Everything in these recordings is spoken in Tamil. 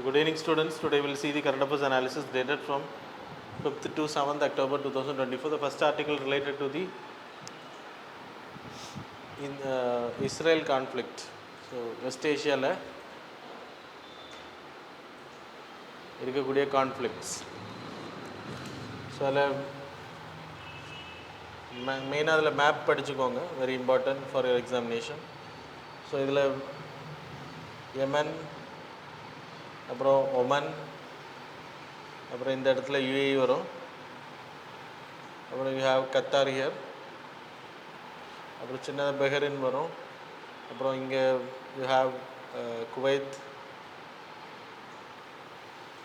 So good evening students. Today we will see the current affairs analysis dated from 5th to 7th October 2024. The first article related to the Israel conflict. So West Asia la இருக்கக்கூடிய conflicts. So அதில் மெயினாக அதில் மேப் படிச்சுக்கோங்க, very important for your examination. So இதில் யமன், அப்புறம் ஒமன், அப்புறம் இந்த இடத்துல யுஏஇ வரும், அப்புறம் யூ ஹேவ் கத்தார் ஹியர், அப்புறம் சின்னதாக பெஹரின் வரும், அப்புறம் இங்கே யூ ஹேவ் குவைத்,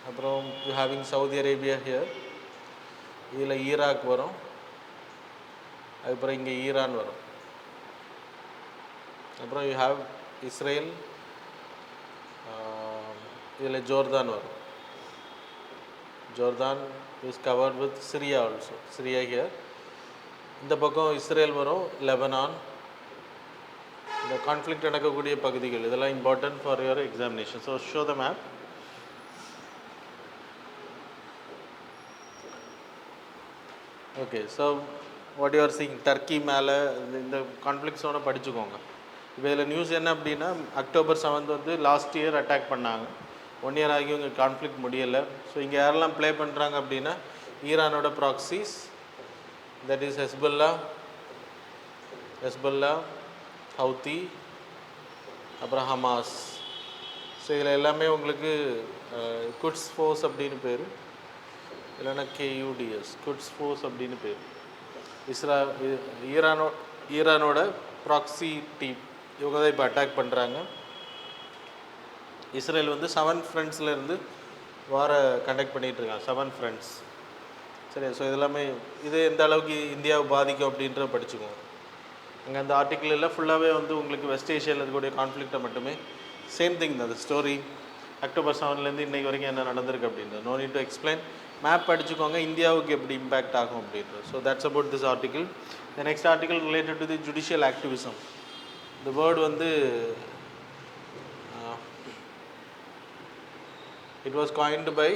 அப்புறம் you having Saudi Arabia here, இதில் ஈராக் வரும், அதுக்கப்புறம் இங்கே ஈரான் வரும், அப்புறம் யூ ஹேவ் இஸ்ரேல், இதில் ஜோர்தான் வரும். Jordan is covered with Syria also, Syria here. இந்த பக்கம் இஸ்ரேல் வரும், லெபனான், இந்த கான்ஃப்ளிக்ட் நடக்கக்கூடிய பகுதிகள் இதெல்லாம் important for your examination. So show the map. Okay, so what you are seeing, Turkey மேலே இந்த கான்ஃப்ளிக்ட் ஜோனை படிச்சுக்கோங்க. இப்போ இதில் நியூஸ் என்ன அப்படின்னா, October 7 வந்து லாஸ்ட் இயர் அட்டாக் பண்ணாங்க, 1 year ஆகி இங்கே கான்ஃப்ளிக்ட் முடியலை. ஸோ இங்கே யாரெல்லாம் ப்ளே பண்ணுறாங்க அப்படின்னா, ஈரானோட proxies, that is Hezbollah, Houthi, அப்புறம் ஹமாஸ். ஸோ இதில் எல்லாமே உங்களுக்கு குட்ஸ் ஃபோர்ஸ் அப்படின்னு பேர், இல்லைன்னா KUDS, குட்ஸ் ஃபோர்ஸ் அப்படின்னு பேர். ஈரானோட ப்ராக்சி டீம் இவங்க தான் இப்போ அட்டாக் பண்ணுறாங்க. இஸ்ரேல் வந்து 7 ஃப்ரண்ட்ஸ்லேருந்து வார கண்டக்ட் பண்ணிகிட்ருக்காங்க, 7 ஃப்ரண்ட்ஸ். சரி, ஸோ இதெல்லாமே இது எந்த அளவுக்கு இந்தியாவை பாதிக்கும் அப்படின்றத படிச்சுக்கோங்க. அங்கே அந்த ஆர்டிக்கிள் எல்லாம் ஃபுல்லாகவே வந்து உங்களுக்கு வெஸ்ட் ஏஷியாவில் இருக்கக்கூடிய கான்ஃப்ளிக்டை மட்டுமே, சேம் திங் தான் அந்த ஸ்டோரி. October 7 இன்றைக்கு வரைக்கும் என்ன நடந்திருக்கு அப்படின்றது, no need to explain. Map படிச்சுக்கோங்க, இந்தியாவுக்கு எப்படி இம்பேக்ட் ஆகும் அப்படின்றது. So that's about this article. The next article related to the judicial activism. இந்த வேர்டு வந்து இட் வாஸ் காயின்டு பை,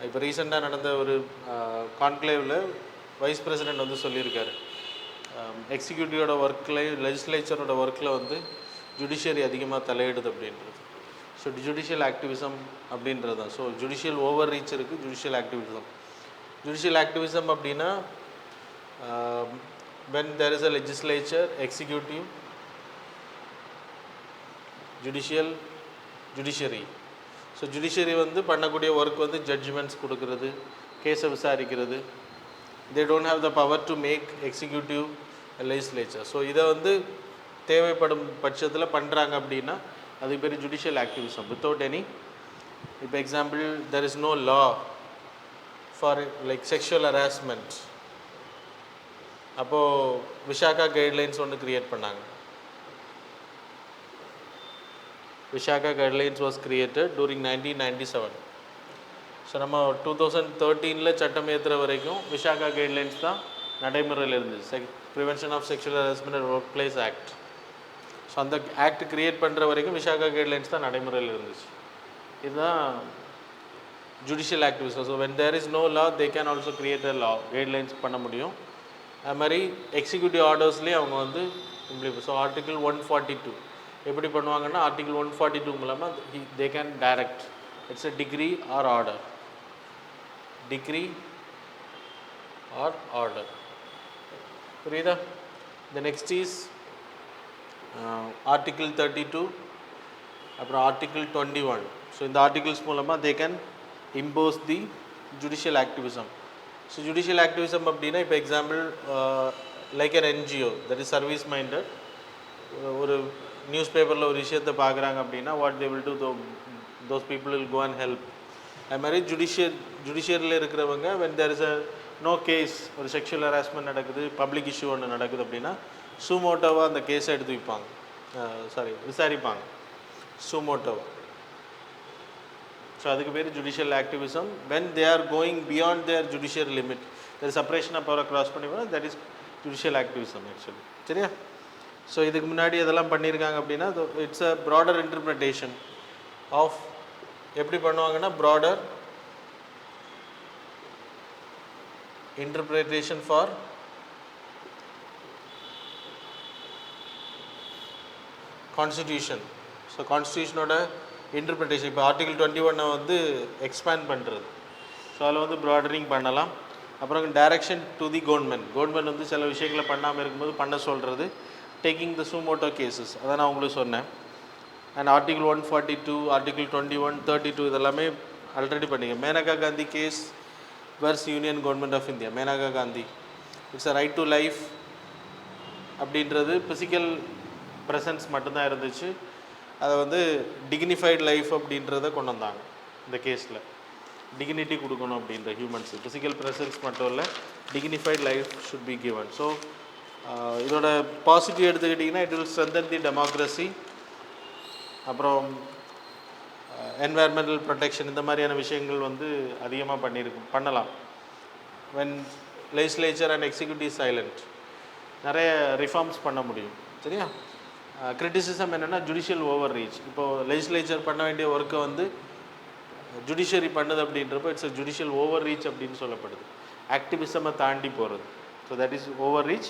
இப்போ ரீசெண்டாக நடந்த ஒரு கான்க்ளேவில் வைஸ் பிரசிடெண்ட் வந்து சொல்லியிருக்காரு, எக்ஸிக்யூட்டிவோட ஒர்க்கில், லெஜிஸ்லேச்சரோட ஒர்க்கில் வந்து ஜுடிஷியரி அதிகமாக தலையிடுது அப்படின்றது. ஸோ ஜுடிஷியல் ஆக்டிவிசம் அப்படின்றது தான். ஸோ ஜுடிஷியல் ஓவர் ரீச் இருக்குது, ஜுடிஷியல் ஆக்டிவிசம். ஜுடிஷியல் ஆக்டிவிசம் அப்படின்னா when there is a legislature, executive, judiciary. So judiciary வந்து பண்ணக்கூடிய ஒர்க் வந்து ஜட்ஜ்மெண்ட்ஸ் கொடுக்கறது, கேஸை விசாரிக்கிறது. They don't have the power to make executive legislature. So இதை வந்து தேவைப்படும் பட்சத்தில் பண்ணுறாங்க அப்படின்னா அதுக்கு பேர் ஜுடிஷியல் ஆக்டிவிசம் வித்தவுட் எனி. இப்போ example, there is no law for like sexual harassment. அப்போது விஷாகா கைட்லைன்ஸ் ஒன்று க்ரியேட் பண்ணாங்க. Vishaka guidelines was created during 1997. So நம்ம 2013 சட்டம் ஏற்றுற வரைக்கும் விஷாகா கைட்லைன்ஸ் தான் நடைமுறையில் இருந்துச்சு, prevention of sexual harassment and workplace act. So அந்த ஆக்ட் க்ரியேட் பண்ணுற வரைக்கும் விஷாகா கைட்லைன்ஸ் தான் நடைமுறையில் இருந்துச்சு. இதுதான் judicial activism. So when there is no law, they can also create a law, guidelines பண்ண முடியும். அது மாதிரி எக்ஸிக்யூட்டிவ் ஆர்டர்ஸ்லேயே அவங்க வந்து ஸோ ஆர்டிகிள் 142 எப்படி பண்ணுவாங்கன்னா, ஆர்டிகிள் 142 மூலமாக they can direct, it's a decree or order, புரியுதா? த நெக்ஸ்ட் இஸ் ஆர்டிகிள் 32, அப்புறம் ஆர்டிகிள் 21. ஸோ இந்த ஆர்டிகிள்ஸ் மூலமாக they can impose the judicial activism. So judicial activism அப்படின்னா, இப்போ example like an NGO that is service minded, ஒரு நியூஸ் பேப்பரில் ஒரு விஷயத்தை பார்க்குறாங்க அப்படின்னா, what they will do, those people will go and help. அது மாதிரி ஜுடிஷியரியில் இருக்கிறவங்க, when there is a no case, ஒரு செக்ஷுவல் ஹராஸ்மெண்ட் நடக்குது, பப்ளிக் இஷ்யூ ஒன்று நடக்குது அப்படின்னா, சூமோட்டோவாக அந்த கேஸை எடுத்து வைப்பாங்க, விசாரிப்பாங்க சூமோட்டோவா. ஸோ அதுக்கு பேர் judicial activism. When they are going beyond their judicial limit, their separation of power cross பண்ணி போனால், that is judicial activism actually. சரியா? ஸோ இதுக்கு முன்னாடி இதெல்லாம் பண்ணியிருக்காங்க அப்படின்னா, it's a broader interpretation of எப்படி பண்ணுவாங்கன்னா broader interpretation for constitution. So கான்ஸ்டியூஷனோட இன்டர்பிரிட்டேஷன் இப்போ ஆர்டிகல் 21 வந்து எக்ஸ்பேண்ட் பண்ணுறது. ஸோ அதில் வந்து ப்ராடரிங் பண்ணலாம். அப்புறம் டைரக்ஷன் டு தி கவர்மெண்ட் வந்து சில விஷயங்களை பண்ணாமல் இருக்கும்போது பண்ண சொல்கிறது. டேக்கிங் த சுமோட்டோ கேசஸ் அதை நான் உங்களுக்கு சொன்னேன். அண்ட் ஆர்டிகல் 142, ஆர்டிகல் 21, 32 இதெல்லாமே ஆல்ரெடி பண்ணிங்க. Maneka Gandhi case versus union government of India. Maneka Gandhi it's a right to life அப்படின்றது ஃபிசிக்கல் ப்ரெசன்ஸ் மட்டும்தான் இருந்துச்சு. அதை வந்து டிக்னிஃபைடு லைஃப் அப்படின்றத கொண்டு வந்தாங்க இந்த கேஸில். டிக்னிட்டி கொடுக்கணும் அப்படின்ற ஹியூமன்ஸு ஃபிசிக்கல் ப்ரெசன்ஸ் மட்டும் இல்லை, dignified life should be given. So இதோட பாசிட்டிவ் எடுத்துக்கிட்டிங்கன்னா it will strengthen the democracy. அப்புறம் என்வாயர்மெண்டல் ப்ரொடெக்ஷன் இந்த மாதிரியான விஷயங்கள் வந்து அதிகமாக பண்ணலாம். When legislature and executive silent நிறைய ரிஃபார்ம்ஸ் பண்ண முடியும். சரியா? கிரிட்டிசிசம் என்னென்னா ஜுடிஷியல் ஓவர் ரீச். இப்போது லெஜிஸ்லேச்சர் பண்ண வேண்டிய ஒர்க்கை வந்து ஜுடிஷியரி பண்ணுது அப்படின்றப்போ it's a judicial over reach அப்படின்னு சொல்லப்படுது. ஆக்டிவிசமை தாண்டி போகிறது. So that is over reach.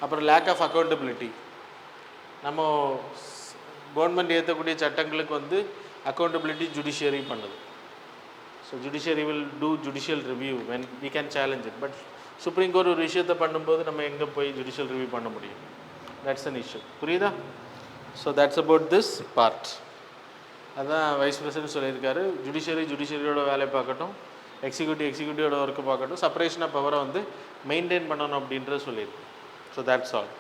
அப்புறம் லேக் ஆஃப் அக்கௌண்டபிலிட்டி. நம்ம கவர்மெண்ட் ஏற்றக்கூடிய சட்டங்களுக்கு வந்து அக்கௌண்டபிலிட்டி ஜுடிஷியரி பண்ணுது. So judiciary will do judicial review when we can challenge it. But supreme court ஒரு விஷயத்தை பண்ணும்போது நம்ம எங்கே போய் ஜுடிஷியல் ரிவ்யூ பண்ண முடியும்? That's an issue. புரியுதா? So that's about this part. அதுதான் வைஸ் பிரசிடென்ட் சொல்லியிருக்காரு. ஜுடிஷியரியோட வேலையை பார்க்கட்டும், எக்ஸிக்யூட்டிவோட ஒர்க்கு பார்க்கட்டும், செப்பரேஷன் ஆஃப் பவரை வந்து மெயின்டைன் பண்ணணும் அப்படின்றத சொல்லியிருக்கு. So that's all.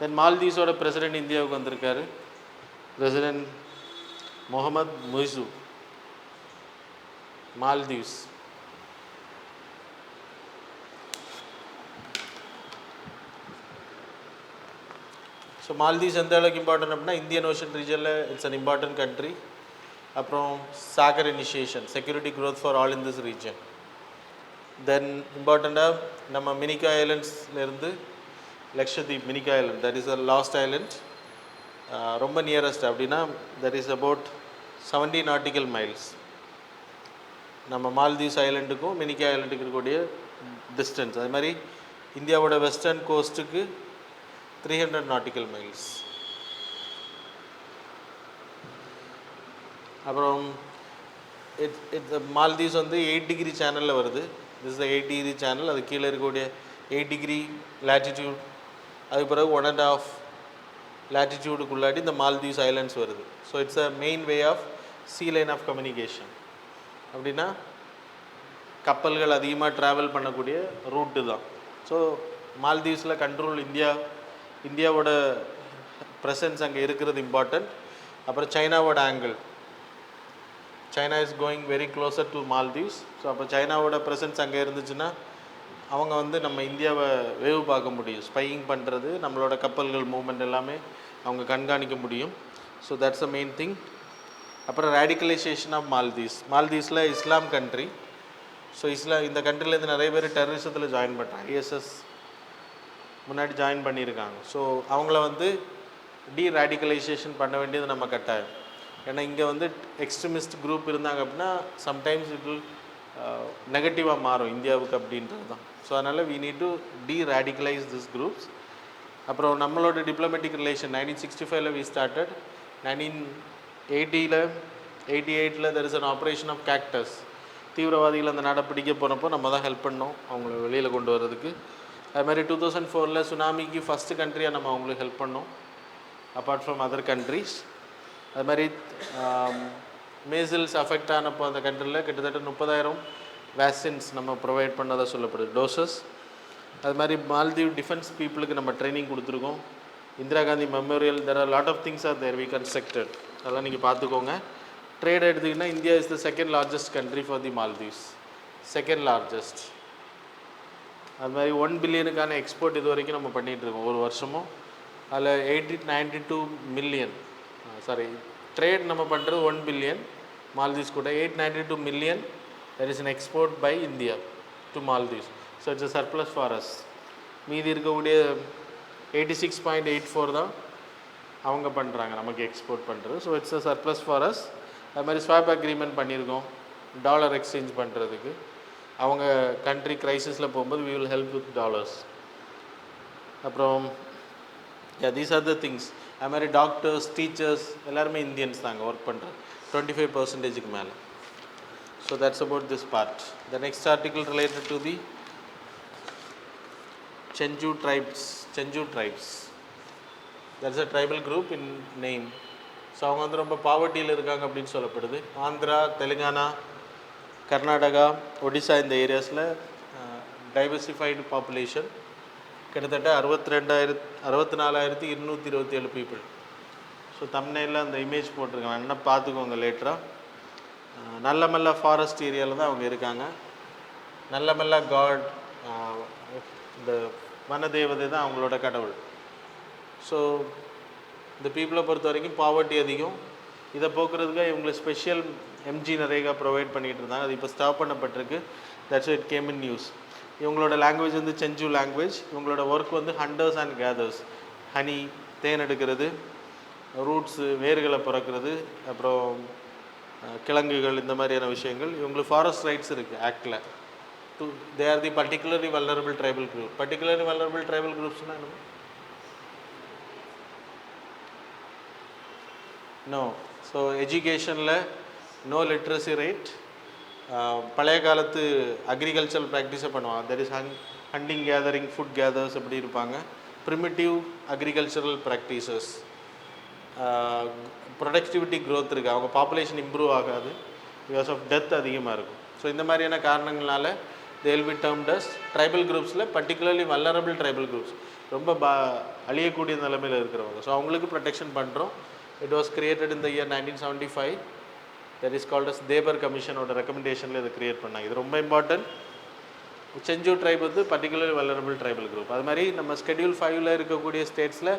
தென் மால்தீவ்ஸோட பிரசிடென்ட் இந்தியாவுக்கு வந்திருக்காரு. பிரசிடென்ட் முகமது முய்சு, மால்தீவ்ஸ். ஸோ மால்தீவ்ஸ் எந்த அளவுக்கு இம்பார்ட்டன்ட் அப்படின்னா இந்தியன் ஓஷன் ரீஜனில் இட்ஸ் அன் இம்பார்ட்டன்ட் கண்ட்ரி. அப்புறம் Sagar initiation, security growth for all in this region. Then இம்பார்ட்டண்ட்டாக நம்ம மினிகா ஐலண்ட்ஸ்லேருந்து Lakshadweep, Minicoy island that is a last island, ரொம்ப நியரஸ்ட் அப்படின்னா that is about 17 nautical miles. நம்ம மால்தீவ்ஸ் ஐலண்டுக்கும் மினிகா ஐலண்டுக்கு இருக்கக்கூடிய டிஸ்டன்ஸ். அது மாதிரி இந்தியாவோட வெஸ்டர்ன் கோஸ்ட்டுக்கு 300 நாட்டிக்கல் மைல்ஸ். அப்புறம் மால்தீவ்ஸ் வந்து 8 டிகிரி சேனலில் வருது. This is 8 degree channel. அது கீழே இருக்கக்கூடிய 8 டிகிரி லேட்டிடியூட், அதுக்கு பிறகு 1.5 லேட்டிடியூடுக்குள்ளாடி இந்த மால்தீவ்ஸ் ஐலண்ட்ஸ் வருது. So it's a main way of sea line of communication. அப்படின்னா கப்பல்கள் அதிகமாக ட்ராவல் பண்ணக்கூடிய ரூட்டு தான். ஸோ மால்தீவ்ஸில் கண்ட்ரோல் இந்தியாவோட ப்ரெசன்ஸ் அங்கே இருக்கிறது இம்பார்ட்டன்ட். அப்புறம் சைனாவோட angle, China is going very closer to Maldives. So அப்போ சைனாவோட ப்ரெசன்ஸ் அங்கே இருந்துச்சுன்னா அவங்க வந்து நம்ம இந்தியாவை வேவு பார்க்க முடியும். ஸ்பையிங் பண்ணுறது, நம்மளோட கப்பல்கள் மூவ்மெண்ட் எல்லாமே அவங்க கண்காணிக்க முடியும். So that's a main thing. அப்புறம் ரேடிக்கலைசேஷன் ஆஃப் மால்தீவ்ஸில் இஸ்லாம் கண்ட்ரி. ஸோ இந்த கண்ட்ரிலேருந்து நிறைய பேர் டெரரிசத்தில் ஜாயின் பண்ணுறாங்க. ஐஎஸ்எஸ் முன்னாடி ஜாயின் பண்ணியிருக்காங்க. ஸோ அவங்கள வந்து ரேடிக்கலைசேஷன் பண்ண வேண்டியது நம்ம கட்டாயம். ஏன்னா இங்கே வந்து எக்ஸ்ட்ரீமிஸ்ட் குரூப் இருந்தாங்க அப்படின்னா சம்டைம்ஸ் இட் வில் நெகட்டிவாக மாறும் இந்தியாவுக்கு அப்படின்றது தான். ஸோ அதனால் we need to radicalise this groups. அப்புறம் நம்மளோட diplomatic relation 1965 we started. 1988 there is an operation of Cactus. தீவிரவாதிகள் அந்த நாடை பிடிக்க போனப்போ நம்ம தான் ஹெல்ப் பண்ணோம் அவங்கள வெளியில் கொண்டு வர்றதுக்கு. அது மாதிரி 2004 சுனாமிக்கு ஃபஸ்ட்டு கண்ட்ரியாக நம்ம அவங்களுக்கு ஹெல்ப் பண்ணோம் அப்பார்ட் ஃப்ரம் அதர் கண்ட்ரீஸ். அது மாதிரி மேசில்ஸ் அஃபெக்ட் ஆனப்போ அந்த கண்ட்ரியில் கிட்டத்தட்ட 30,000 வேக்சின்ஸ் நம்ம ப்ரொவைட் பண்ணதாக சொல்லப்படுது, டோசஸ். அது மாதிரி மால்தீவ் டிஃபென்ஸ் பீப்புளுக்கு நம்ம ட்ரைனிங் கொடுத்துருக்கோம். Indira Gandhi memorial, there are lot of things are there we constructed. அதெல்லாம் நீங்கள் பார்த்துக்கோங்க. ட்ரேட் எடுத்திங்கன்னா India is the second largest country for the Maldives, second largest. அது மாதிரி 1 பில்லியனுக்கான எக்ஸ்போர்ட் இது வரைக்கும் நம்ம பண்ணிகிட்ருக்கோம் ஒரு வருஷமும். அதில் 892 மில்லியன் ட்ரேட் நம்ம பண்ணுறது 1 பில்லியன் மால்தீவ்ஸ் கூட. 892 million that is an export by India to Maldives. So it's a surplus for us. மீதி இருக்கக்கூடிய 86.84 தான் அவங்க பண்ணுறாங்க நமக்கு எக்ஸ்போர்ட் பண்ணுறது. So it's a surplus for us. அது மாதிரி ஸ்வாப் அக்ரிமெண்ட் பண்ணியிருக்கோம் டாலர் எக்ஸ்சேஞ்ச் பண்ணுறதுக்கு. அவங்க கண்ட்ரி க்ரைசிஸில் போகும்போது we will help with dollars. அப்புறம் தீஸ் ஆர் த திங்ஸ். அது மாதிரி டாக்டர்ஸ் டீச்சர்ஸ் எல்லாருமே இந்தியன்ஸ் தாங்க ஒர்க் பண்ணுறது 25% மேலே. So that's about this part. The next article related to the Chenju tribes. That's a tribal group in name. So அவங்க வந்து ரொம்ப பாவர்ட்டியில் இருக்காங்க அப்படின்னு சொல்லப்படுது. ஆந்திரா, தெலுங்கானா, கர்நாடகா, ஒடிசா இந்த ஏரியாஸில் டைவர்சிஃபைடு பாப்புலேஷன் கிட்டத்தட்ட 64,227 பீப்புள். ஸோ தம்ப்நெயிலில் அந்த இமேஜ் போட்டிருக்காங்க, என்ன பார்த்துக்கோங்க லேட்டராக. நல்லமல்ல ஃபாரஸ்ட் ஏரியாவில் தான் அவங்க இருக்காங்க. நல்லமல்ல காட், இந்த வனதேவதை தான் அவங்களோட கடவுள். ஸோ இந்த பீப்புளை பொறுத்த வரைக்கும் பாவர்ட்டி அதிகம். இதை போக்குறதுக்காக இவங்களுக்கு ஸ்பெஷல் எம்ஜி நரேகா ப்ரொவைட் பண்ணிகிட்டு இருந்தாங்க. அது இப்போ ஸ்டாப் பண்ணப்பட்டிருக்கு. That's it came in news. இவங்களோட லாங்குவேஜ் வந்து செஞ்சு லாங்குவேஜ். இவங்களோட ஒர்க் வந்து ஹண்டர்ஸ் அண்ட் கேதர்ஸ், ஹனி தேன் எடுக்கிறது, ரூட்ஸு வேர்களை பிறக்கிறது, அப்புறம் கிழங்குகள், இந்த மாதிரியான விஷயங்கள். இவங்களுக்கு ஃபாரஸ்ட் ரைட்ஸ் இருக்குது ஆக்டில். They are the particularly vulnerable tribal group. Particularly vulnerable tribal groups na no? No. So education la no literacy rate. பழைய காலத்து அக்ரிகல்ச்சரல் ப்ராக்டிஸை பண்ணுவாங்க. That is hunting gathering, food gathers அப்படி இருப்பாங்க. Primitive agricultural practices. Productivity growth இருக்குது. அவங்க பாப்புலேஷன் இம்ப்ரூவ் ஆகாது, பிகாஸ் ஆஃப் டெத் அதிகமாக இருக்கும். ஸோ இந்த மாதிரியான காரணங்களால they will be termed as tribal groups-ல particularly vulnerable tribal groups, ரொம்ப அழியக்கூடிய நிலைமையில் இருக்கிறவங்க. ஸோ அவங்களுக்கு ப்ரொடெக்ஷன் பண்ணுறோம். It was created in the year 1975. that is called as தேபர் கமிஷனோட ரெக்கமெண்டேஷனில் இதை கிரியேட் பண்ணாங்க. இது ரொம்ப இம்பார்ட்டன்ட். செஞ்சு ட்ரைப் வந்து particularly vulnerable tribal group. அது மாதிரி நம்ம Schedule 5ல் இருக்கக்கூடிய ஸ்டேட்ஸில்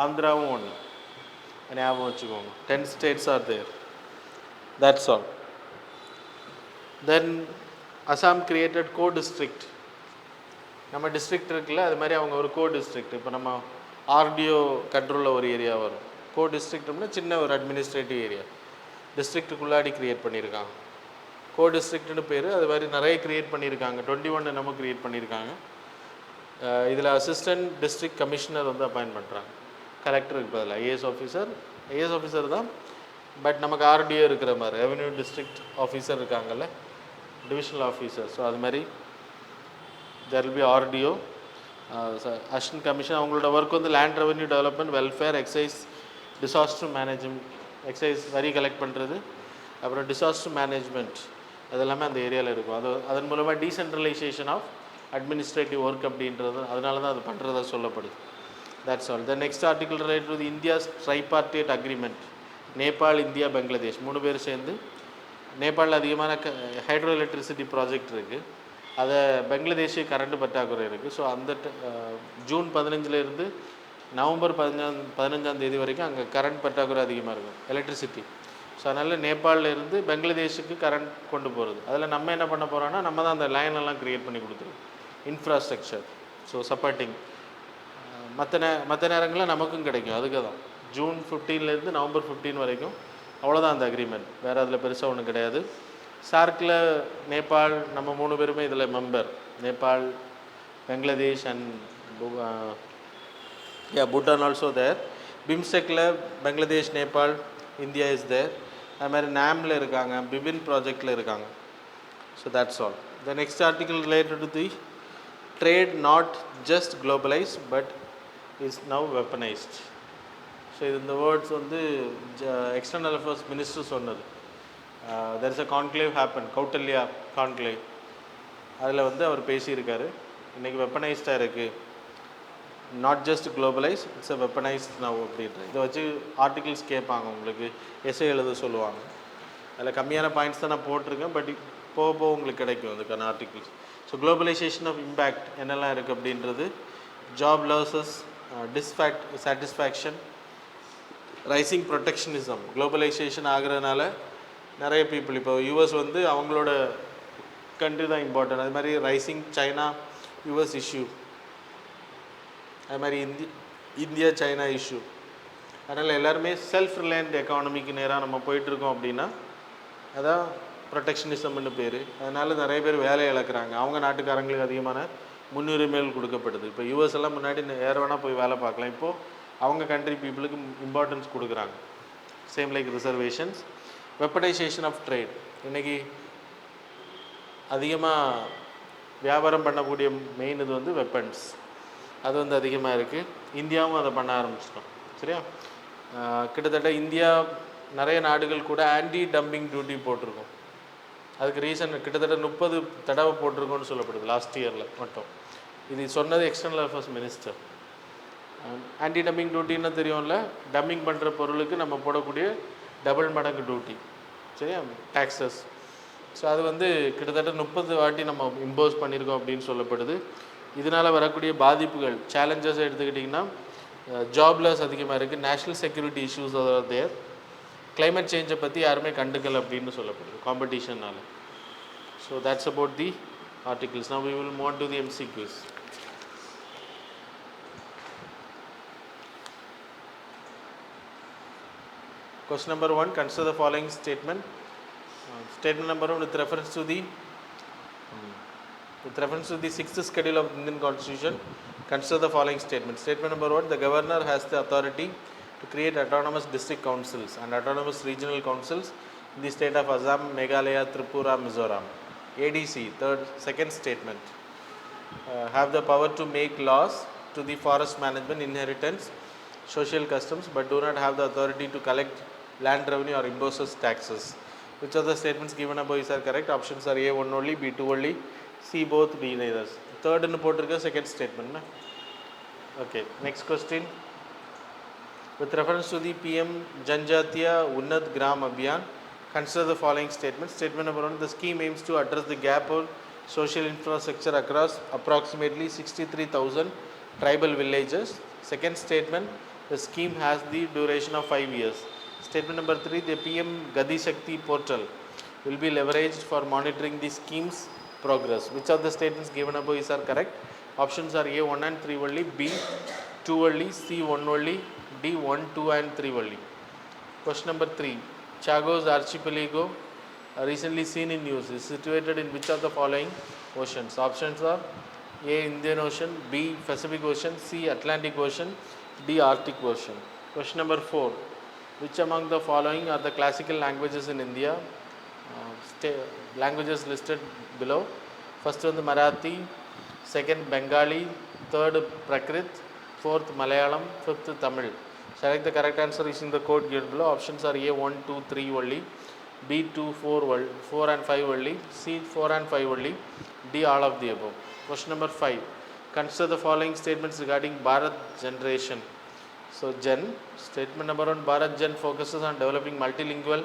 ஆந்திராவும் ஒன்று, ஞாபகம் வச்சுக்கோங்க. 10 states are there. That's all. Then Assam created co-district. நம்ம டிஸ்ட்ரிக்ட் இருக்குல்ல, அது மாதிரி அவங்க ஒரு co-district. இப்போ நம்ம ஆர்டிஓ கண்ட்ரோலில் ஒரு ஏரியா வரும். co-districtனா சின்ன ஒரு அட்மினிஸ்ட்ரேட்டிவ் ஏரியா, டிஸ்ட்ரிக்ட்டுக்குள்ளாடி க்ரியேட் பண்ணியிருக்காங்க. co-districtனு பேர். அது மாதிரி நிறைய க்ரியேட் பண்ணியிருக்காங்க. 21 நம்ம க்ரியேட் பண்ணியிருக்காங்க. இதில் அசிஸ்டன்ட் டிஸ்ட்ரிக்ட் கமிஷனர் வந்து அப்பாயின்ட் பண்ணுறாங்க, கலெக்டருக்கு பதில். ஐஏஎஸ் ஆஃபீஸர் தான், பட் நமக்கு ஆர்டிஓ இருக்கிற மாதிரி ரெவென்யூ டிஸ்ட்ரிக்ட் ஆஃபீஸர் இருக்காங்கல்ல, டிவிஷனல் ஆஃபீஸர். ஸோ அது மாதிரி there will be RDO, assistant commission. அவங்களோட ஒர்க் வந்து land revenue development, welfare, excise, disaster management. Excise வரி கலெக்ட் பண்ணுறது, அப்புறம் டிசாஸ்டர் மேனேஜ்மெண்ட், அதெல்லாமே அந்த ஏரியாவில் இருக்கும். அதன் மூலமாக டீசென்ட்ரலைசேஷன் ஆஃப் அட்மினிஸ்ட்ரேட்டிவ் ஒர்க் அப்படின்றது, அதனால தான் அது பண்ணுறதா சொல்லப்படுது. That's all. The next article related to India's tripartite agreement. Nepal, India, Bangladesh 3 பேர் சேர்ந்து, நேபாளில் அதிகமான ஹைட்ரோ எலக்ட்ரிசிட்டி ப்ராஜெக்ட் இருக்குது, அதை பங்களாதேஷ் கரண்ட் பற்றாக்குறை இருக்குது. ஸோ அந்த ஜூன் 15 நவம்பர் 15 வரைக்கும் அங்கே கரண்ட் பற்றாக்குறை அதிகமாக இருக்கும், எலக்ட்ரிசிட்டி. ஸோ அதனால் நேபாளிலேருந்து பங்களாதேஷுக்கு கரண்ட் கொண்டு போகிறது. அதில் நம்ம என்ன பண்ண போகிறோன்னா, நம்ம தான் அந்த லைனெல்லாம் க்ரியேட் பண்ணி கொடுத்துருவோம், இன்ஃப்ராஸ்ட்ரக்சர். So supporting. மற்ற நேரங்களில் நமக்கும் கிடைக்கும். அதுக்கு தான் ஜூன் 15 நவம்பர் 15 வரைக்கும் அவ்வளோதான் அந்த அக்ரிமெண்ட். வேறு அதில் பெருசாக ஒன்றும் கிடையாது. சார்க்கில் நேபாள், நம்ம 3 பேருமே இதில் member. Nepal, Bangladesh and Bhutan also there. பிம்ஸ்டெக்கில் Bangladesh, Nepal, India is there. அது மாதிரி நாமில் இருக்காங்க, பிபின் ப்ராஜெக்டில் இருக்காங்க. So that's all. The next article related to the trade not just globalised but is now weaponised. So இது இந்த வேர்ட்ஸ் வந்து எக்ஸ்டர்னல் அஃபேர்ஸ் மினிஸ்டர் சொன்னது. There is a conclave happen, Kautilya conclave. அதில் வந்து அவர் பேசியிருக்காரு, இன்றைக்கி வெப்பனைஸ்டாக இருக்குது, not just globalise, it's a வெப்பனைஸ்ட் now அப்படின்ற. இதை வச்சு ஆர்டிகிள்ஸ் கேட்பாங்க, உங்களுக்கு எஸ்ஏ எழுத சொல்லுவாங்க. அதில் கம்மியான பாயிண்ட்ஸ் தான் நான் போட்டிருக்கேன், பட் போக போக உங்களுக்கு கிடைக்கும் அதுக்கான articles. So globalization of impact என்னெல்லாம் இருக்குது அப்படின்றது, job losses, dissatisfaction, rising protectionism. Globalization ஆகிறதுனால நிறைய பீப்புள், இப்போ யூஎஸ் வந்து அவங்களோட கண்ட்ரி தான் இம்பார்ட்டன்ட். அது மாதிரி ரைசிங் சைனா யூஎஸ் இஷ்யூ, அது மாதிரி இந்தியா சைனா இஷ்யூ. அதனால் எல்லாருமே செல்ஃப் ரிலையன்ட் எக்கானமிக்கு நேராக நம்ம போயிட்டுருக்கோம் அப்படின்னா அதான் ப்ரொடெக்ஷனிசம்னு பேர். அதனால் நிறைய பேர் வேலையை இழக்கிறாங்க. அவங்க நாட்டுக்காரங்களுக்கு அதிகமான முன்னுரிமைகள் கொடுக்கப்படுது. இப்போ யூஎஸ் எல்லாம் முன்னாடி யார் வேணால் போய் வேலை பார்க்கலாம். இப்போது அவங்க கண்ட்ரி பீப்புளுக்கு இம்பார்ட்டன்ஸ் கொடுக்குறாங்க. Same like reservations. Weaponisation of trade. இன்றைக்கி அதிகமாக வியாபாரம் பண்ணக்கூடிய மெயின் இது வந்து வெப்பன்ஸ். அது வந்து அதிகமாக இருக்குது. இந்தியாவும் அதை பண்ண ஆரம்பிச்சிட்டோம். சரியா? கிட்டத்தட்ட இந்தியா நிறைய நாடுகள் கூட ஆன்டி டம்பிங் டியூட்டி போட்டிருக்கோம். அதுக்கு ரீசன் கிட்டத்தட்ட 30 தடவை போட்டிருக்கோன்னு சொல்லப்படுது லாஸ்ட் இயரில் மட்டும். இது சொன்னது external affairs minister. Anti dumping டியூட்டின்னு தெரியும்ல, டம்பிங் பண்ணுற பொருளுக்கு நம்ம போடக்கூடிய டபுள் மடங்கு டியூட்டி. சரியா? டாக்ஸஸ். ஸோ அது வந்து கிட்டத்தட்ட 30 வாட்டி நம்ம இம்போஸ் பண்ணியிருக்கோம் அப்படின்னு சொல்லப்படுது. இதனால் வரக்கூடிய பாதிப்புகள், சேலஞ்சஸ் எடுத்துக்கிட்டிங்கன்னா ஜாப்லெஸ் அதிகமாக இருக்குது, national security issues there, climate சேஞ்சை பற்றி யாருமே கண்டுக்கல் அப்படின்னு சொல்லப்படுது காம்படிஷனால். So that's about the articles. Now we will move on to the MCQs. Question number 1, consider the following statement. Statement number 1, with reference to the 6th schedule of Indian Constitution, consider the following statement. Statement number 1, the governor has the authority to create autonomous district councils and autonomous regional councils in the state of Assam, Meghalaya, Tripura, Mizoram. ADC, second statement, have the power to make laws to the forest management, inheritance, social customs, but do not have the authority to collect land revenue or imposes taxes. Which of the statements given above is correct? Options are A, 1 only, B, 2 only, C, both, D, neither. Third in the second statement. Na? Okay, next question. With reference to the PM Janjatiya Unnat Gram Abhiyan, consider the following statements. Statement number 1, the scheme aims to address the gap of social infrastructure across approximately 63,000 tribal villages. Second statement, the scheme has the duration of 5 years. Statement number 3, the PM Gadi Shakti portal will be leveraged for monitoring the scheme's progress. Which of the statements given above is correct? Options are A, 1 and 3 only, B, 2 only, C, 1 only, D, 1, 2 and 3 only. Question number 3, Chagos archipelago recently seen in news is situated in which of the following oceans? Options are A, Indian Ocean, B, Pacific Ocean, C, Atlantic Ocean, D, Arctic Ocean. Question number 4, which among the following are the classical languages in India? Languages listed below. First one, the Marathi, second Bengali, third Prakrit, fourth Malayalam, fifth Tamil. Select the correct answer using the code given below. Options are A, 1, 2, 3 only, B, 2, 4 and 5 only, C, 4 and 5 only, D, all of the above. Question number 5, consider the following statements regarding Bharat generation. So Gen, statement number 1, Bharat Gen focuses on developing multilingual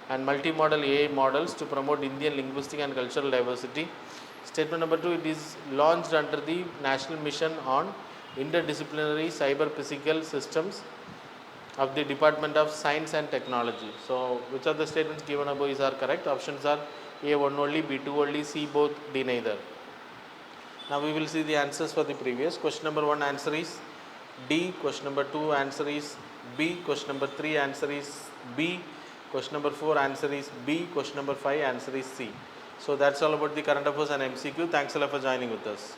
and multimodal AI models to promote Indian linguistic and cultural diversity. Statement number 2, it is launched under the National Mission on Interdisciplinary Cyber Physical Systems of the Department of Science and Technology. So which of the statements given above is correct? Options are A, 1 only, B, 2 only, C, both, D, neither. Now we will see the answers for the previous. Question number 1 answer is D. Question number 2 answer is B. Question number 3 answer is B. Question number 4 answer is B. Question number 5 answer is C. So that's all about the current affairs and MCQ. Thanks a lot for joining with us.